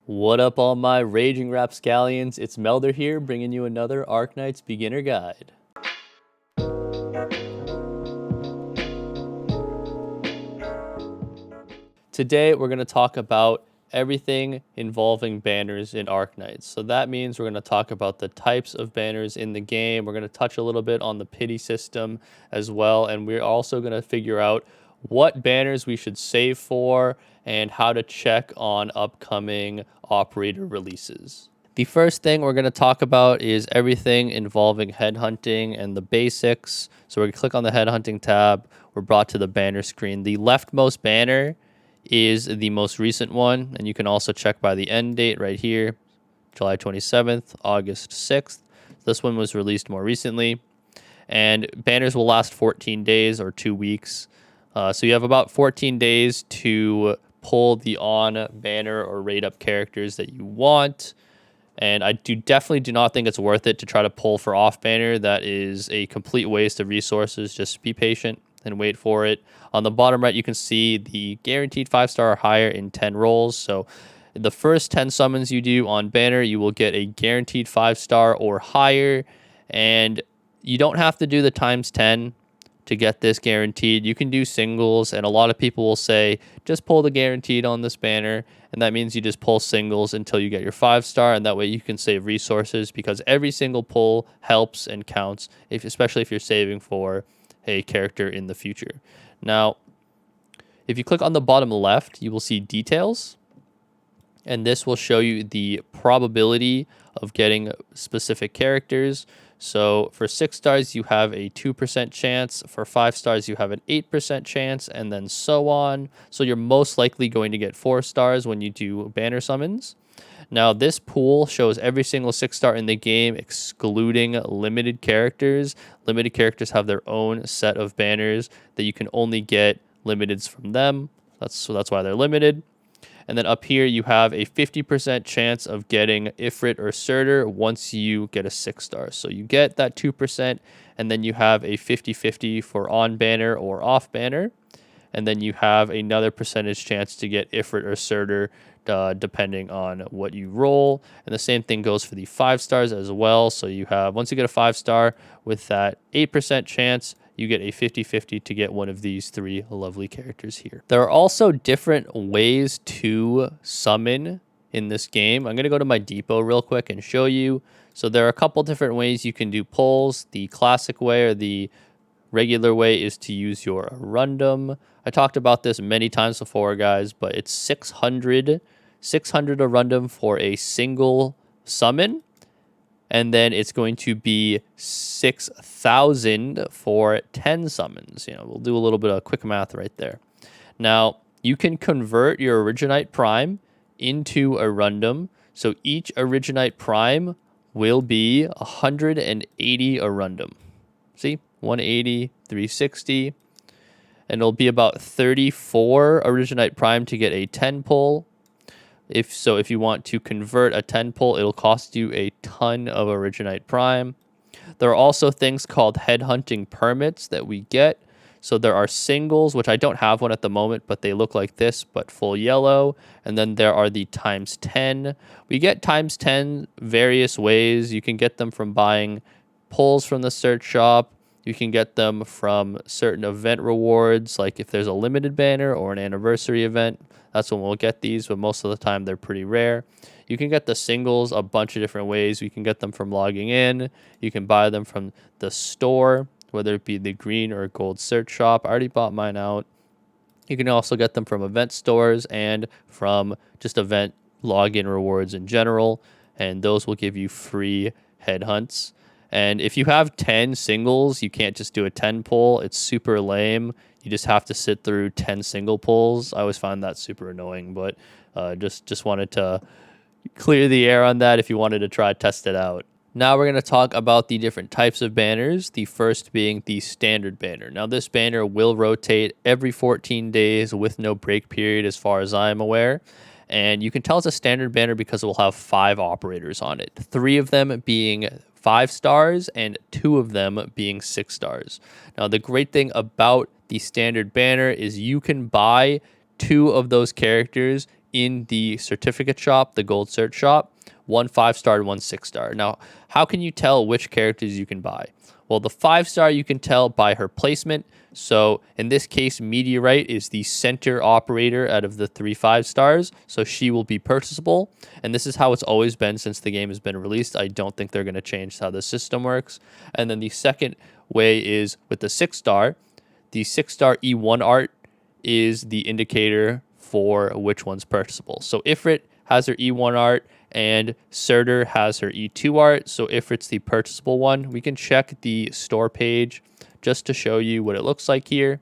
What up, all my raging rapscallions? It's Melder here, bringing you another Arknights beginner guide. Today, we're going to talk about everything involving banners in Arknights. So that means we're going to talk about the types of banners in the game. We're going to touch a little bit on the pity system as well, and we're also going to figure out what banners we should save for and how to check on upcoming operator releases. The first thing we're going to talk about is everything involving headhunting and the basics. So we're going to click on the headhunting tab. We're brought to the banner screen. The leftmost banner is the most recent one, and you can also check by the end date right here, July 27th, August 6th. This one was released more recently, and banners will last 14 days or 2 weeks. So you have about 14 days to pull the on banner or rate up characters that you want. And I definitely do not think it's worth it to try to pull for off banner. That is a complete waste of resources. Just be patient and wait for it. On the bottom right, you can see the guaranteed 5-star or higher in 10 rolls. So the first 10 summons you do on banner, you will get a guaranteed 5-star or higher. And you don't have to do the times 10 to get this guaranteed. You can do singles, and a lot of people will say, just pull the guaranteed on this banner. And that means you just pull singles until you get your 5-star, and that way you can save resources because every single pull helps and counts, especially if you're saving for a character in the future. Now, if you click on the bottom left, you will see details, and this will show you the probability of getting specific characters. So for 6 stars, you have a 2% chance. For 5 stars, you have an 8% chance, and then so on. So you're most likely going to get 4 stars when you do banner summons. Now, this pool shows every single 6-star in the game, excluding limited characters. Limited characters have their own set of banners that you can only get limiteds from them. That's why they're limited. And then up here, you have a 50% chance of getting Ifrit or Surtur once you get a 6-star. So you get that 2%, and then you have a 50-50 for on banner or off banner. And then you have another percentage chance to get Ifrit or Surtur, depending on what you roll. And the same thing goes for the 5 stars as well. So you have, once you get a 5-star with that 8% chance, you get a 50-50 to get one of these 3 lovely characters here. There are also different ways to summon in this game. I'm going to go to my depot real quick and show you. So there are a couple different ways you can do pulls. The classic way or the regular way is to use your Arundum. I talked about this many times before, guys, but it's 600 Arundum for a single summon. And then it's going to be 6,000 for 10 summons. We'll do a little bit of quick math right there. Now, you can convert your Arknight Prime into Arundum. So each Arknight Prime will be 180 Arundum. See? 180, 360. And it'll be about 34 Arknight Prime to get a 10 pull. If you want to convert a 10 pull, it'll cost you a ton of Arknight Prime. There are also things called headhunting permits that we get. So there are singles, which I don't have one at the moment, but they look like this, but full yellow. And then there are the times 10. We get times 10 various ways. You can get them from buying pulls from the search shop. You can get them from certain event rewards, like if there's a limited banner or an anniversary event. That's when we'll get these, but most of the time they're pretty rare. You can get the singles a bunch of different ways. You can get them from logging in. You can buy them from the store, whether it be the green or gold search shop. I already bought mine out. You can also get them from event stores and from just event login rewards in general, and those will give you free headhunts. And if you have 10 singles, you can't just do a 10 pull. It's super lame. You just have to sit through 10 single pulls. I always find that super annoying, but just wanted to clear the air on that if you wanted to try test it out. Now we're going to talk about the different types of banners, the first being the standard banner. Now this banner will rotate every 14 days with no break period as far as I'm aware. And you can tell it's a standard banner because it will have 5 operators on it, 3 of them being 5 stars and 2 of them being 6 stars. Now the great thing about the standard banner is you can buy 2 of those characters in the certificate shop, the gold cert shop, one 5-star and one 6-star. Now, how can you tell which characters you can buy? Well, the 5-star you can tell by her placement. So in this case, Meteorite is the center operator out of the 3 5-stars. So she will be purchasable. And this is how it's always been since the game has been released. I don't think they're going to change how the system works. And then the second way is with the 6-star. The 6-star E1 art is the indicator for which one's purchasable. So Ifrit has her E1 art and Surtur has her E2 art. So Ifrit's the purchasable one. We can check the store page just to show you what it looks like here.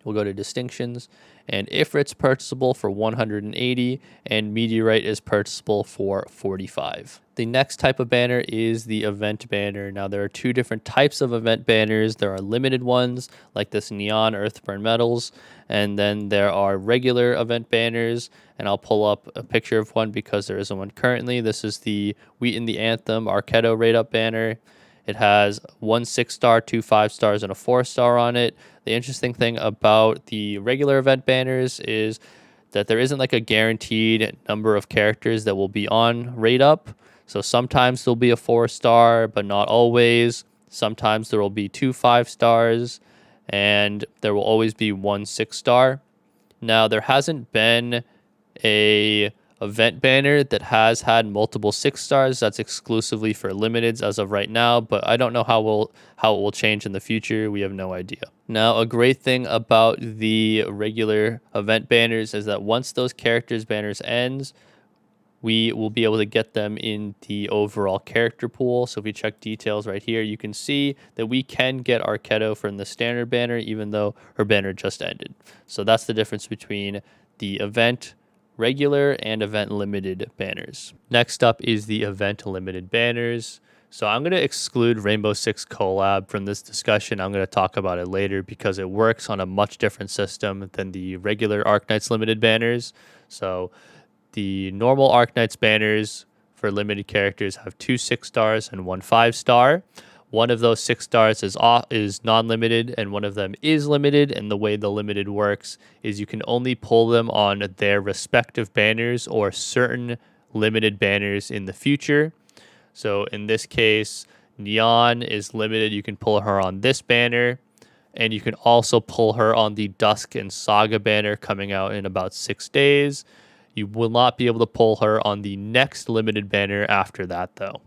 We'll go to distinctions, and Ifrit's purchasable for 180 and Meteorite is purchasable for 45. The next type of banner is the event banner. Now there are two different types of event banners. There are limited ones like this Neon Earthburn Metals, and then there are regular event banners, and I'll pull up a picture of one because there isn't one currently. This is the Wheaton the Anthem Arketo rate up banner. It has 1 6-star, 2 5-stars, and a 4-star on it. The interesting thing about the regular event banners is that there isn't like a guaranteed number of characters that will be on rate up. So sometimes there'll be a 4-star, but not always. Sometimes there will be 2 5-stars, and there will always be 1 6-star. Now, there hasn't been a event banner that has had multiple 6-stars. That's exclusively for limiteds as of right now, but I don't know how it will change in the future. We have no idea. Now, a great thing about the regular event banners is that once those characters banners ends, we will be able to get them in the overall character pool. So if we check details right here, you can see that we can get Arketo from the standard banner, even though her banner just ended. So that's the difference between the event regular and event limited banners. Next up is the event limited banners. So I'm going to exclude Rainbow Six Collab from this discussion. I'm going to talk about it later because it works on a much different system than the regular Arknights limited banners. So the normal Arknights banners for limited characters have 2 6-stars and 1 5-star. One of those 6-stars is non-limited, and one of them is limited. And the way the limited works is you can only pull them on their respective banners or certain limited banners in the future. So in this case, Neon is limited. You can pull her on this banner, and you can also pull her on the Dusk and Saga banner coming out in about 6 days. You will not be able to pull her on the next limited banner after that, though.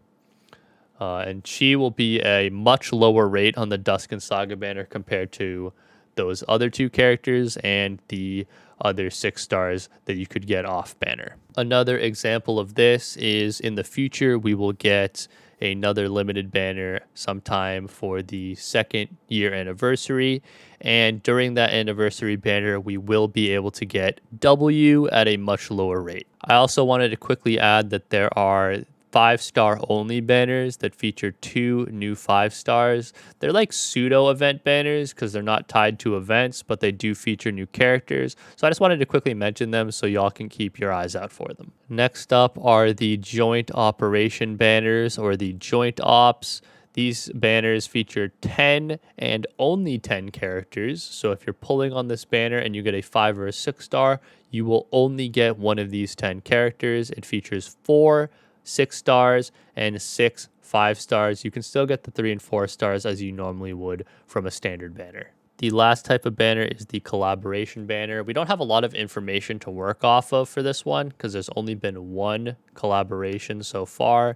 And she will be a much lower rate on the Dusk and Saga banner compared to those other two characters and the other 6-stars that you could get off banner. Another example of this is in the future, we will get another limited banner sometime for the 2nd year anniversary. And during that anniversary banner, we will be able to get W at a much lower rate. I also wanted to quickly add that there are 5-star only banners that feature 2 new 5-stars. They're like pseudo event banners because they're not tied to events, but they do feature new characters. So I just wanted to quickly mention them so y'all can keep your eyes out for them. Next up are the joint operation banners, or the joint ops. These banners feature 10 and only 10 characters. So if you're pulling on this banner and you get a 5 or a 6-star, you will only get one of these 10 characters. It features 4 6-stars and 6 5-stars. You can still get the 3 and 4 stars as you normally would from a standard banner. The last type of banner is the collaboration banner. We don't have a lot of information to work off of for this one because there's only been one collaboration so far,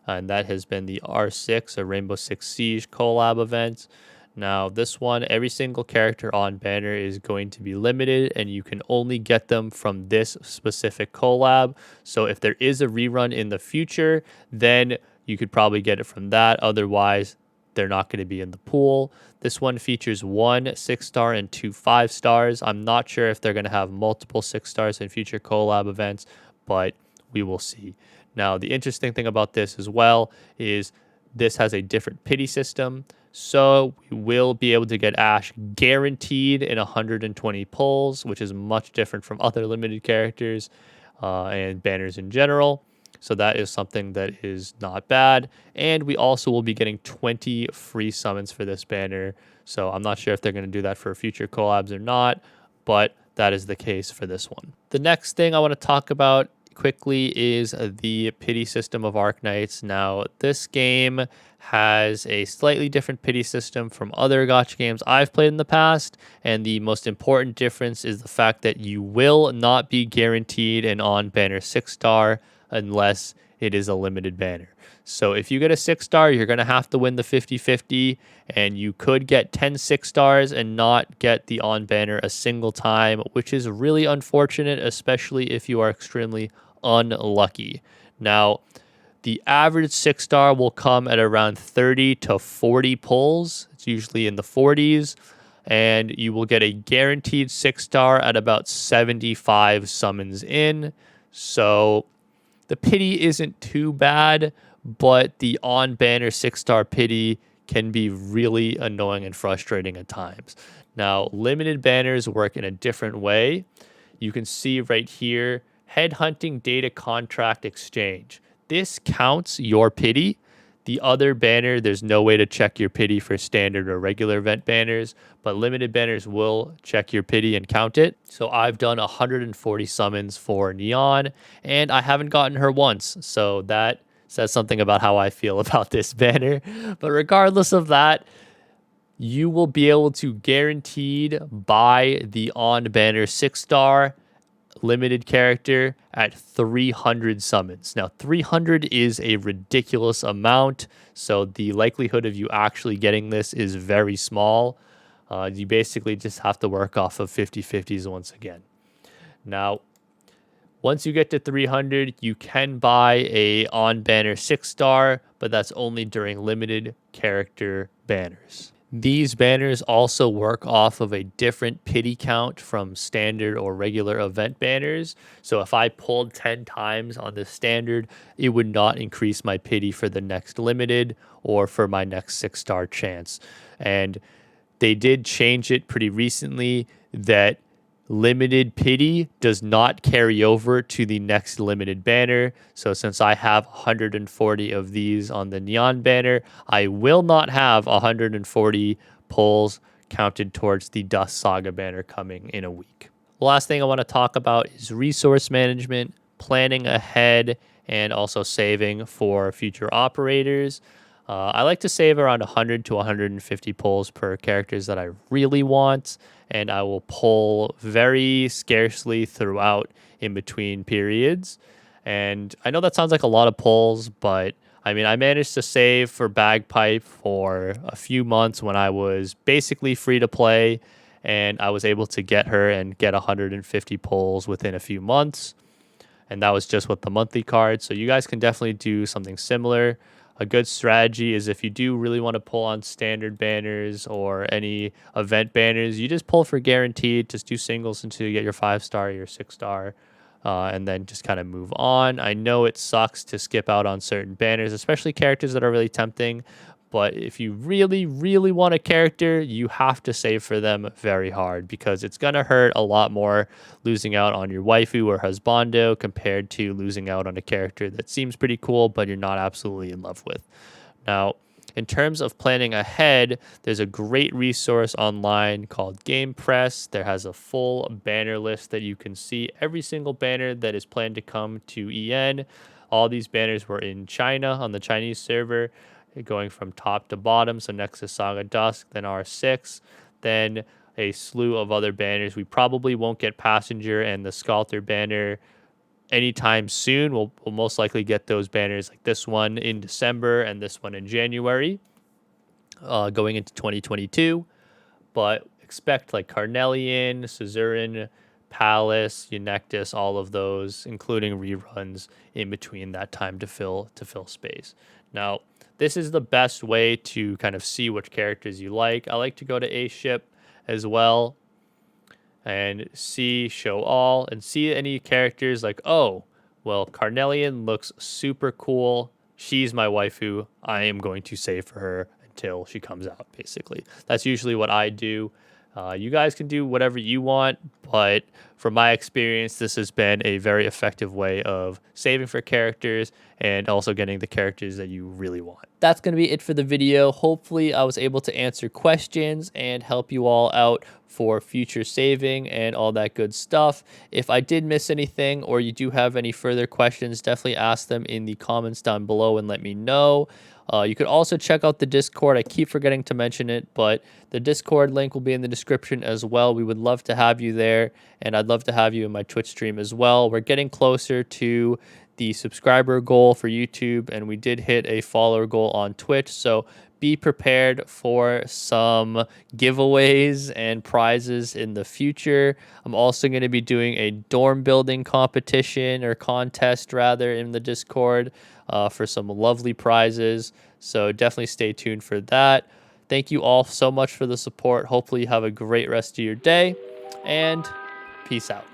and that has been the R6 or Rainbow Six Siege collab event. Now, this one, every single character on banner is going to be limited, and you can only get them from this specific collab. So if there is a rerun in the future, then you could probably get it from that. Otherwise, they're not going to be in the pool. This one features 1 6-star and 2 5-stars. I'm not sure if they're going to have multiple 6-stars in future collab events, but we will see. Now, the interesting thing about this as well is this has a different pity system. So we will be able to get Ashe guaranteed in 120 pulls, which is much different from other limited characters and banners in general. So that is something that is not bad. And we also will be getting 20 free summons for this banner. So I'm not sure if they're going to do that for future collabs or not, but that is the case for this one. The next thing I want to talk about quickly is the pity system of Arknights. Now, this game has a slightly different pity system from other gacha games I've played in the past, and the most important difference is the fact that you will not be guaranteed an on-banner 6-star unless it is a limited banner. So if you get a 6-star, you're going to have to win the 50-50, and you could get 10 6-stars and not get the on-banner a single time, which is really unfortunate, especially if you are extremely unlucky. Now, the average 6-star will come at around 30 to 40 pulls. It's usually in the 40s. And you will get a guaranteed 6-star at about 75 summons in. So the pity isn't too bad, but the on-banner 6-star pity can be really annoying and frustrating at times. Now, limited banners work in a different way. You can see right here, headhunting data contract exchange. This counts your pity. The other banner, there's no way to check your pity for standard or regular event banners, but limited banners will check your pity and count it. So I've done 140 summons for Neon, and I haven't gotten her once. So that says something about how I feel about this banner. But regardless of that, you will be able to guaranteed buy the on-banner 6-star limited character at 300 summons. Now, 300 is a ridiculous amount, so the likelihood of you actually getting this is very small. You basically just have to work off of 50-50s once again. Now, once you get to 300, you can buy a on-banner 6-star, but that's only during limited character banners. These banners also work off of a different pity count from standard or regular event banners. So if I pulled 10 times on the standard, it would not increase my pity for the next limited or for my next 6-star chance. And they did change it pretty recently that limited pity does not carry over to the next limited banner. So since I have 140 of these on the Neon banner, I will not have 140 pulls counted towards the Dust Saga banner coming in a week. The last thing I want to talk about is resource management, planning ahead, and also saving for future operators. I like to save around 100 to 150 pulls per characters that I really want, and I will pull very scarcely throughout in between periods. And I know that sounds like a lot of pulls, but I mean, I managed to save for Bagpipe for a few months when I was basically free to play, and I was able to get her and get 150 pulls within a few months. And that was just with the monthly card. So you guys can definitely do something similar. A good strategy is if you do really want to pull on standard banners or any event banners, you just pull for guaranteed. Just do singles until you get your 5-star, your 6-star, and then just kind of move on. I know it sucks to skip out on certain banners, especially characters that are really tempting. But if you really, really want a character, you have to save for them very hard because it's going to hurt a lot more losing out on your waifu or husbando compared to losing out on a character that seems pretty cool, but you're not absolutely in love with. Now, in terms of planning ahead, there's a great resource online called Game Press. There has a full banner list that you can see every single banner that is planned to come to EN. All these banners were in China on the Chinese server, going from top to bottom. So Nexus Saga Dusk, then R6, then a slew of other banners. We probably won't get Passenger and the Sculptor banner anytime soon. We'll most likely get those banners like this one in December and this one in January, going into 2022. But expect like Carnelian, Caesarean, Palace, Eunectus, all of those, including reruns in between that time to fill space. Now, this is the best way to kind of see which characters you like. I like to go to A ship as well and see show all and see any characters like, oh, well, Carnelian looks super cool. She's my waifu. I am going to save for her until she comes out, basically. That's usually what I do. You guys can do whatever you want, but from my experience, this has been a very effective way of saving for characters and also getting the characters that you really want. That's going to be it for the video. Hopefully, I was able to answer questions and help you all out for future saving and all that good stuff. If I did miss anything or you do have any further questions, definitely ask them in the comments down below and let me know. You could also check out the Discord. I keep forgetting to mention it, but the Discord link will be in the description as well. We would love to have you there, and I'd love to have you in my Twitch stream as well. We're getting closer to the subscriber goal for YouTube, and we did hit a follower goal on Twitch, so be prepared for some giveaways and prizes in the future. I'm also going to be doing a dorm building competition, or contest rather, in the Discord for some lovely prizes. So definitely stay tuned for that. Thank you all so much for the support. Hopefully you have a great rest of your day, and peace out.